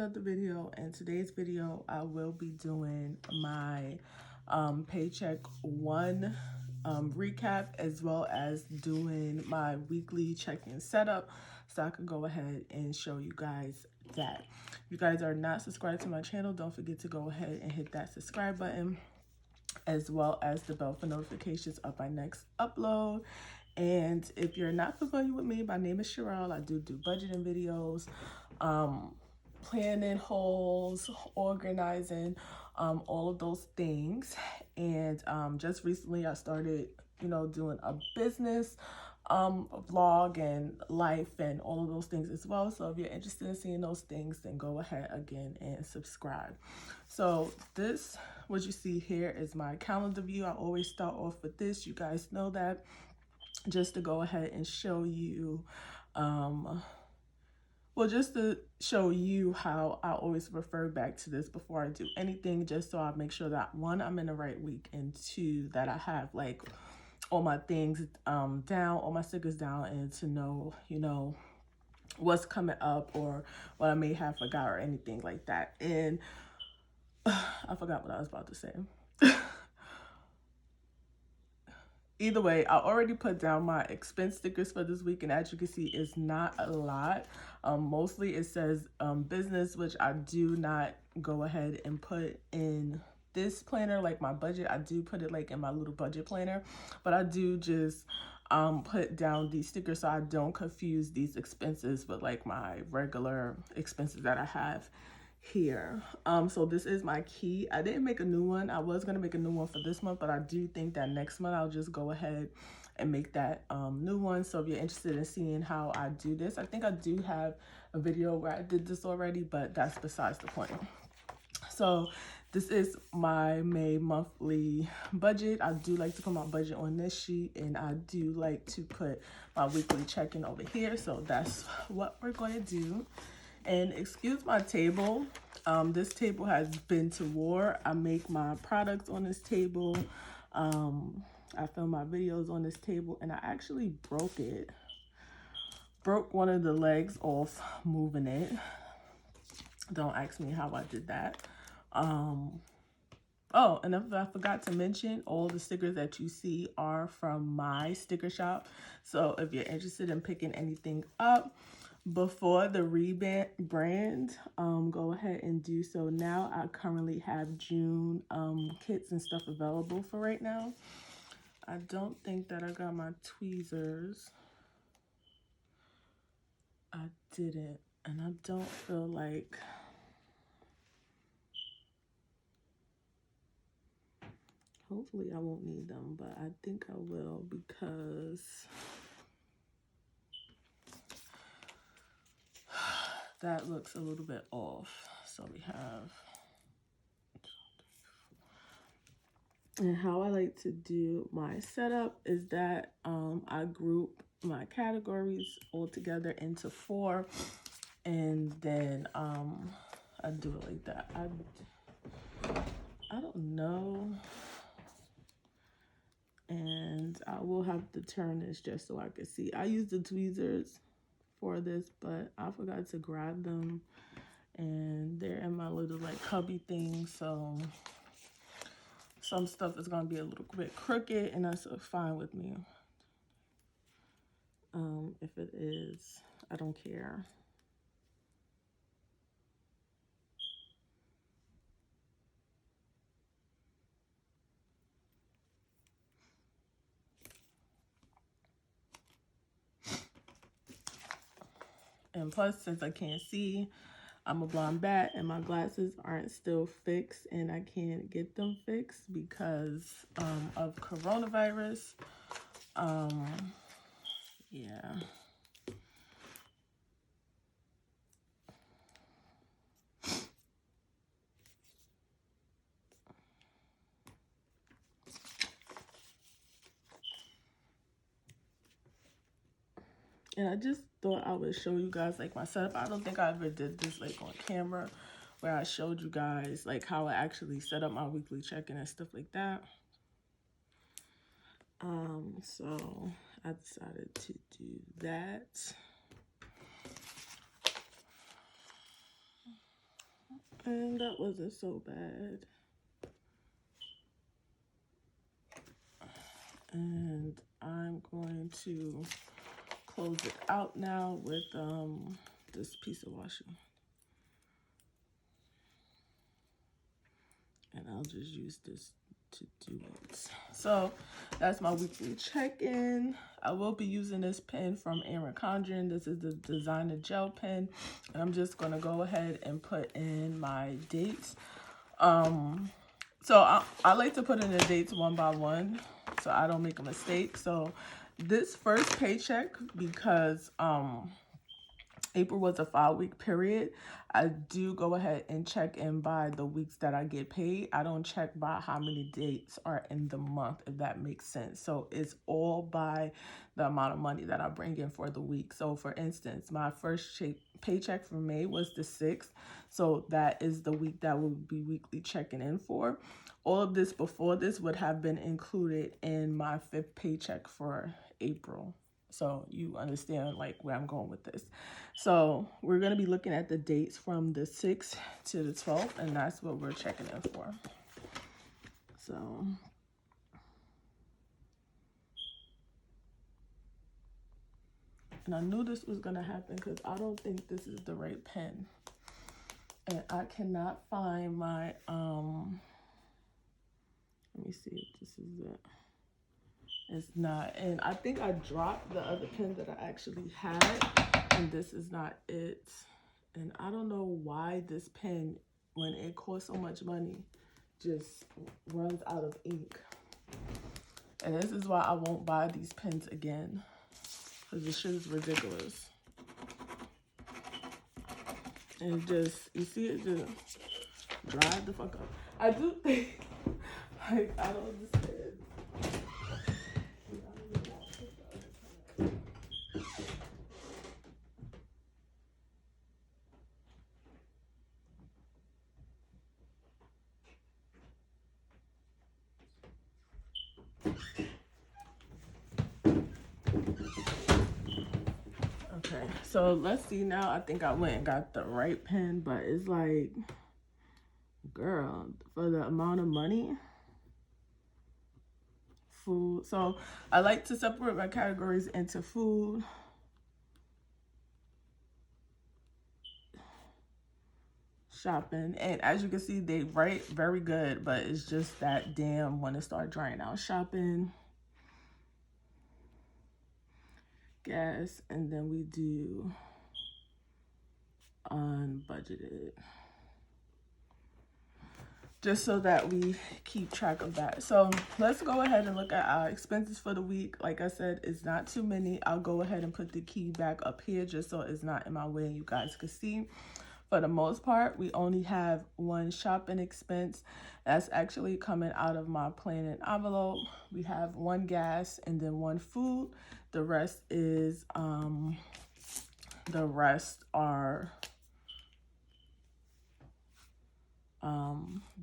another video. In today's video, I will be doing my Paycheck 1 recap, as well as doing my weekly check-in setup, so I can go ahead and show you guys that. If you guys are not subscribed to my channel, don't forget to go ahead and hit that subscribe button, as well as the bell for notifications of my next upload. And if you're not familiar with me, my name is Sherelle. I do budgeting videos, planning hauls, organizing, all of those things. And just recently I started, doing a business vlog and life and all of those things as well. So if you're interested in seeing those things, then go ahead again and subscribe. So this, what you see here, is my calendar view. I always start off with this. You guys know that. Just to go ahead and show you, just to show you how I always refer back to this before I do anything, just so I make sure that, one, I'm in the right week, and two, that I have like all my things down, all my stickers down, and to know, what's coming up or what I may have forgot or anything like that. And I forgot what I was about to say. Either way, I already put down my expense stickers for this week, and as you can see, it's not a lot. Mostly it says business, which I do not go ahead and put in this planner, like my budget. I do put it like in my little budget planner, but I do just put down these stickers so I don't confuse these expenses with like my regular expenses that I have here. So this is my key. I didn't make a new one. I was gonna make a new one for this month, but I do think that next month I'll just go ahead and make that new one. So if you're interested in seeing how I do this, I think I do have a video where I did this already, but that's besides the point. So this is my May monthly budget. I do like to put my budget on this sheet, and I do like to put my weekly check-in over here. So that's what we're going to do. And excuse my table. This table has been to war. I make my products on this table. I film my videos on this table, and I actually broke it. Broke one of the legs off moving it. Don't ask me how I did that. Oh, and if I forgot to mention, all the stickers that you see are from my sticker shop. So if you're interested in picking anything up before the rebrand, go ahead and do so now. I currently have June kits and stuff available for right now. I don't think that I got my tweezers. I didn't, and I don't feel like... Hopefully I won't need them, but I think I will, because that looks a little bit off. So we have, and how I like to do my setup is that I group my categories all together into 4, and then I do it like that. I don't know. And I will have to turn this just so I can see. I use the tweezers for this, but I forgot to grab them, and they're in my little like cubby thing, so some stuff is gonna be a little bit crooked, and that's fine with me. If it is, I don't care. And plus, since I can't see, I'm a blonde bat, and my glasses aren't still fixed, and I can't get them fixed because of coronavirus. Yeah. And I just thought I would show you guys like my setup. I don't think I ever did this like on camera, where I showed you guys like how I actually set up my weekly check-in and stuff like that. So I decided to do that. And that wasn't so bad. And I'm going to close it out now with this piece of washi. And I'll just use this to do it. So that's my weekly check-in. I will be using this pen from Erin Condren. This is the designer gel pen. And I'm just gonna go ahead and put in my dates. So I like to put in the dates one by one so I don't make a mistake. So this first paycheck, because April was a 5-week period, I do go ahead and check in by the weeks that I get paid. I don't check by how many dates are in the month, if that makes sense. So it's all by the amount of money that I bring in for the week. So for instance, my first paycheck for May was the 6th. So that is the week that we'll be weekly checking in for. All of this before this would have been included in my 5th paycheck for April. So you understand like where I'm going with this. So we're going to be looking at the dates from the 6th to the 12th, and that's what we're checking in for. So and I knew this was going to happen because I don't think this is the right pen. And I cannot find my let me see if this is it. It's not. And I think I dropped the other pen that I actually had, and this is not it. And I don't know why this pen, when it costs so much money, just runs out of ink. And this is why I won't buy these pens again, because this shit is ridiculous. And it just, you see it just dried the fuck up. I do think, like, I don't understand. Okay, so let's see now. I think I went and got the right pen, but it's like, girl, for the amount of money, food. So I like to separate my categories into food, shopping, and as you can see, they write very good, but it's just that damn when it start drying out. Shopping, gas, and then we do unbudgeted, just so that we keep track of that. So let's go ahead and look at our expenses for the week. Like I said, it's not too many. I'll go ahead and put the key back up here just so it's not in my way and you guys can see. For the most part, we only have one shopping expense. That's actually coming out of my planning envelope. We have one gas and then one food. The rest is are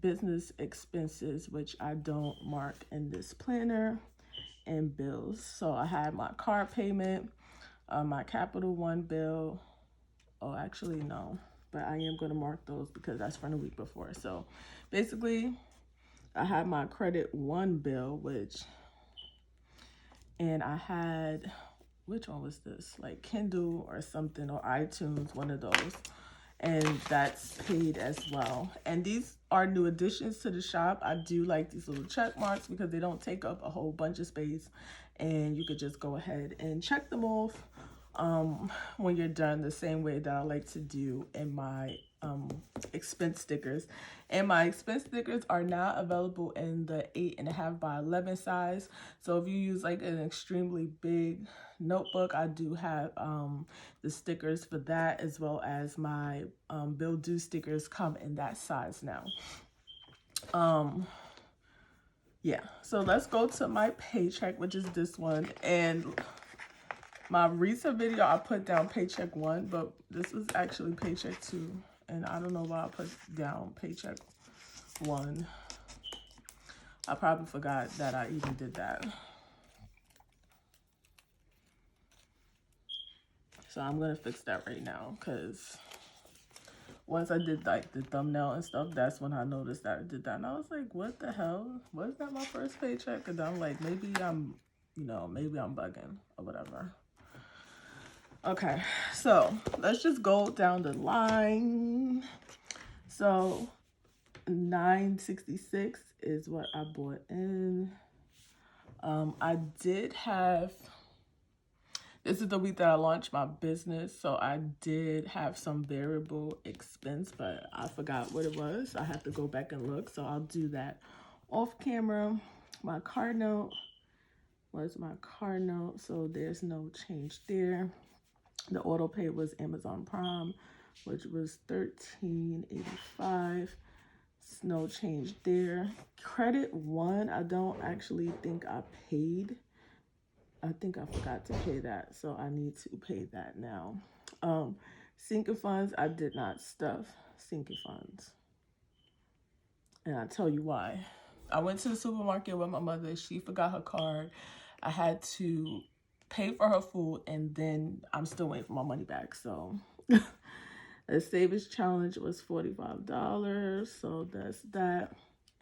business expenses, which I don't mark in this planner, and bills. So I had my car payment, my Capital One bill. Oh, actually, no, but I am going to mark those because that's from the week before. So basically, I had my Credit One bill, and I had, which one was this? Like Kindle or something, or iTunes, one of those. And that's paid as well. And these are new additions to the shop. I do like these little check marks because they don't take up a whole bunch of space, and you could just go ahead and check them off when you're done, the same way that I like to do in my expense stickers. And my expense stickers are now available in the 8.5 by 11 size. So if you use like an extremely big notebook, I do have the stickers for that, as well as my bill due stickers come in that size now. Yeah, so let's go to my paycheck, which is this one. And my recent video, I put down Paycheck 1, but this was actually Paycheck 2. And I don't know why I put down Paycheck 1. I probably forgot that I even did that. So I'm going to fix that right now, because once I did like the thumbnail and stuff, that's when I noticed that I did that. And I was like, what the hell? Was that my first paycheck? And I'm like, maybe I'm, you know, maybe I'm bugging or whatever. Okay, so let's just go down the line. So $9.66 is what I bought in. I did have, this is the week that I launched my business, so I did have some variable expense, but I forgot what it was. I have to go back and look, so I'll do that off camera. My car note was my car note, so there's no change there. The auto pay was Amazon Prime, which was $13.85. No change there. Credit one, I don't actually think I paid. I think I forgot to pay that, so I need to pay that now. Sinking funds, I did not stuff sinking funds. And I'll tell you why. I went to the supermarket with my mother. She forgot her card. I had to pay for her food, and then I'm still waiting for my money back. So the savings challenge was $45, so that's that.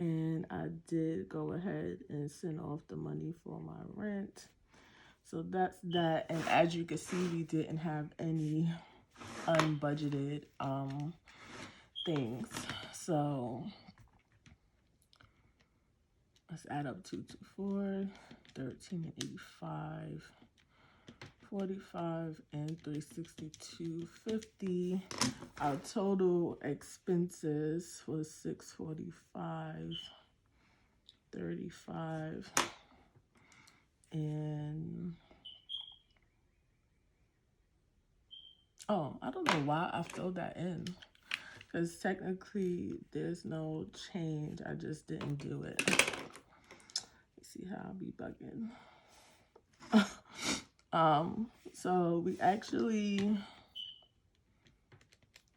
And I did go ahead and send off the money for my rent. So that's that. And as you can see, we didn't have any unbudgeted things. So let's add up 224, 13.85, 45, and 362.50. Our total expenses was 645, 35, and oh, I don't know why I filled that in, because technically there's no change. I just didn't do it. Let's see how I'll be bugging. So we actually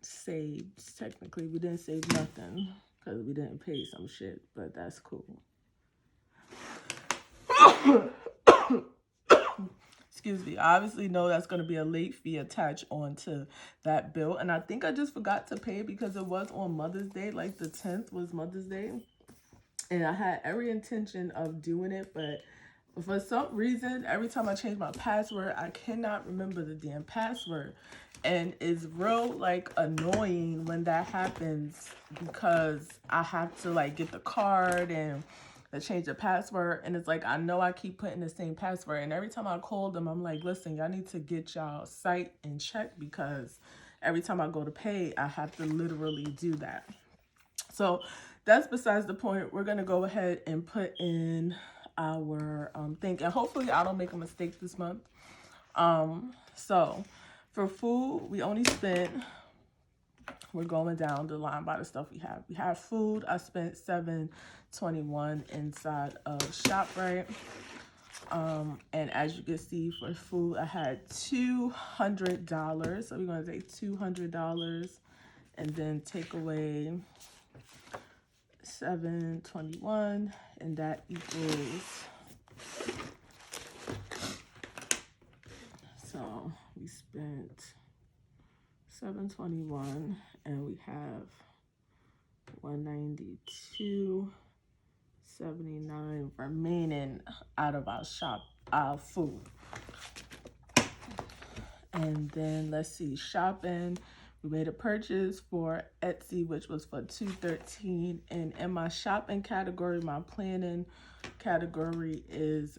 saved. Technically, we didn't save nothing because we didn't pay some shit, but that's cool. Excuse me. I obviously know that's going to be a late fee attached onto that bill, and I think I just forgot to pay because it was on Mother's Day. Like the 10th was Mother's Day, and I had every intention of doing it, but for some reason, every time I change my password, I cannot remember the damn password. And it's real, like, annoying when that happens because I have to, like, get the card and change the password. And it's like, I know I keep putting the same password. And every time I call them, I'm like, listen, y'all need to get y'all site in check because every time I go to pay, I have to literally do that. So that's besides the point. We're going to go ahead and put in our thing, and hopefully I don't make a mistake this month. So for food, we only spent, we're going down the line by the stuff we have. We have food. I spent $7.21 inside of ShopRite. And as you can see, for food, I had $200. So we're going to take $200 and then take away $7.21, and that equals, so we spent $7.21 and we have $192.79 remaining out of our food. And then let's see, shopping. We made a purchase for Etsy, which was for $213. And in my shopping category, my planning category is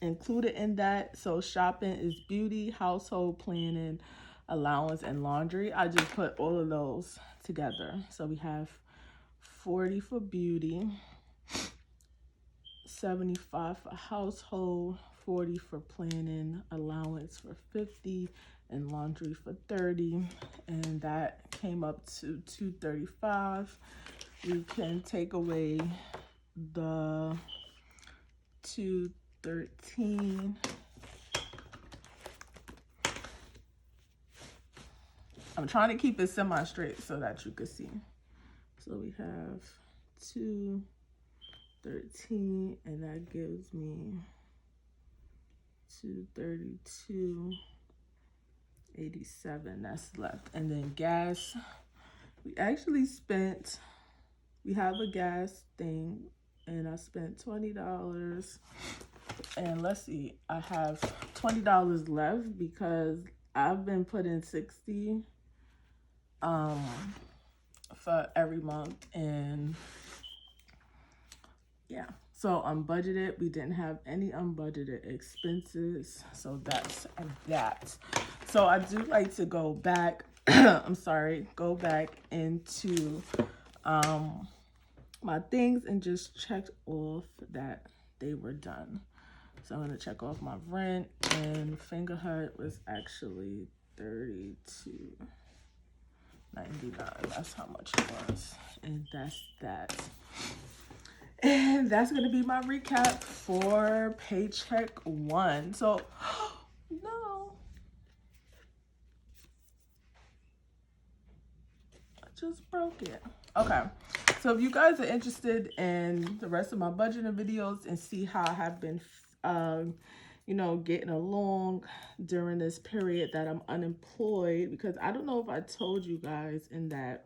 included in that. So shopping is beauty, household planning, allowance, and laundry. I just put all of those together. So we have 40 for beauty, 75 for household, 40 for planning, allowance for 50, and laundry for 30, and that came up to $235. We can take away the $213. I'm trying to keep it semi-straight so that you can see. So we have $213, and that gives me $232. $87 that's left. And then gas, we actually spent, we have a gas thing, and I spent $20. And let's see, I have $20 left because I've been putting $60 for every month. And yeah, so unbudgeted, we didn't have any unbudgeted expenses, so that's that. So I do like to go back go back into my things and just check off that they were done. So I'm gonna check off my rent, and Fingerhut was actually $32.99. That's how much it was, and that's that. And that's gonna be my recap for Paycheck 1. So, no, I just broke it. Okay, so if you guys are interested in the rest of my budgeting videos and see how I have been, you know, getting along during this period that I'm unemployed, because I don't know if I told you guys in the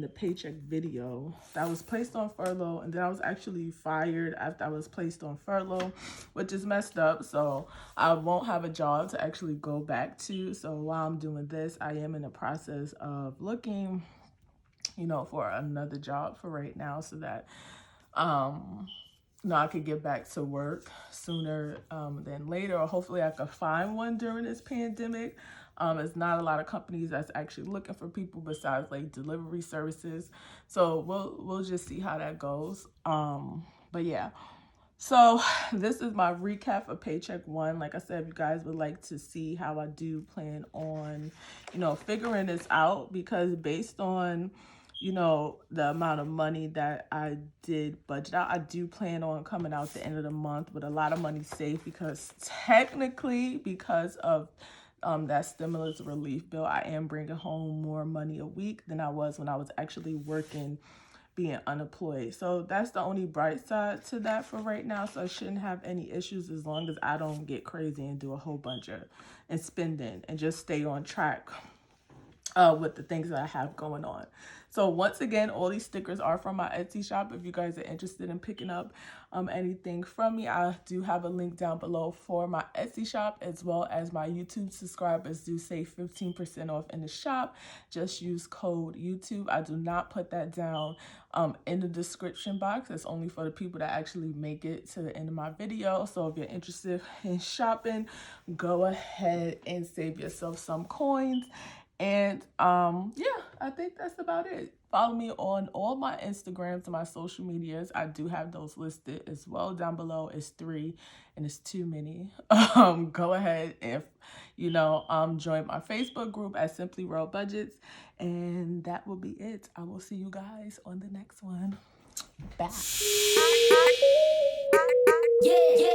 Paycheck video that I was placed on furlough, and then I was actually fired after I was placed on furlough, which is messed up. So I won't have a job to actually go back to. So while I'm doing this, I am in the process of looking, you know, for another job for right now, so that you know, I could get back to work sooner than later, or hopefully I could find one during this pandemic. It's not a lot of companies that's actually looking for people besides like delivery services. So we'll just see how that goes. But yeah, so this is my recap of Paycheck 1. Like I said, if you guys would like to see how I do plan on, you know, figuring this out, because based on, you know, the amount of money that I did budget out, I do plan on coming out the end of the month with a lot of money saved, because technically, because of that stimulus relief bill, I am bringing home more money a week than I was when I was actually working, being unemployed. So that's the only bright side to that for right now. So I shouldn't have any issues as long as I don't get crazy and do a whole bunch of spending, and just stay on track with the things that I have going on. So once again, all these stickers are from my Etsy shop. If you guys are interested in picking up anything from me, I do have a link down below for my Etsy shop, as well as my YouTube subscribers do save 15% off in the shop. Just use code YouTube. I do not put that down in the description box. It's only for the people that actually make it to the end of my video. So if you're interested in shopping, go ahead and save yourself some coins. And yeah, I think that's about it. Follow me on all my Instagrams and my social medias. I do have those listed as well down below. It's 3 and it's too many. Go ahead and, you know, join my Facebook group at Simply Roll Budgets, and that will be it. I will see you guys on the next one. Bye. Yeah, yeah.